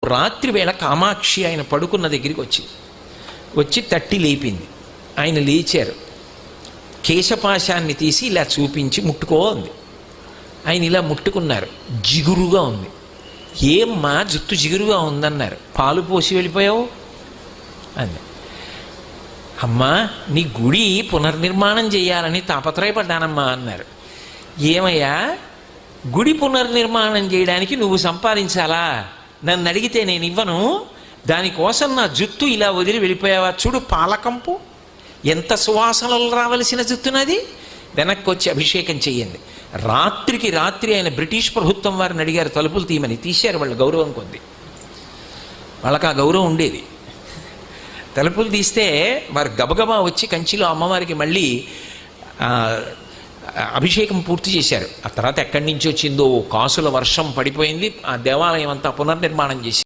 రాత్రి వేళ కామాక్షి ఆయన పడుకున్న దగ్గరికి వచ్చి తట్టి లేపింది. ఆయన లేచారు. కేశపాశాన్ని తీసి ఇలా చూపించి ముట్టుకో అంది. ఆయన ఇలా ముట్టుకున్నారు. జిగురుగా ఉంది. ఏమ్మా జుట్టు జిగురుగా ఉందన్నారు. పాలు పోసి వెళ్ళిపోయావు అంది. అమ్మా నీ గుడి పునర్నిర్మాణం చేయాలని తాపత్రయపడ్డానమ్మా అన్నారు. ఏమయ్యా గుడి పునర్నిర్మాణం చేయడానికి నువ్వు సంపాదించాలా? నన్ను అడిగితే నేను ఇవ్వను. దానికోసం నా జుట్టు ఇలా వదిలి వెళ్ళిపోయావా? చూడు పాలకంపు ఎంత సువాసనలు రావలసిన జుట్టునది. వెనక్కి వచ్చి అభిషేకం చెయ్యండి. రాత్రికి రాత్రి ఆయన బ్రిటిష్ ప్రభుత్వం వారిని అడిగారు తలుపులు తీయమని. తీశారు. వాళ్ళ గౌరవం కొద్ది, వాళ్ళకి ఆ గౌరవం ఉండేది. తలుపులు తీస్తే వారు గబగబా వచ్చి కంచిలో అమ్మవారికి మళ్ళీ అభిషేకం పూర్తి చేశారు. ఆ తర్వాత ఎక్కడి నుంచి వచ్చిందో కాసుల వర్షం పడిపోయింది. ఆ దేవాలయం అంతా పునర్నిర్మాణం చేసి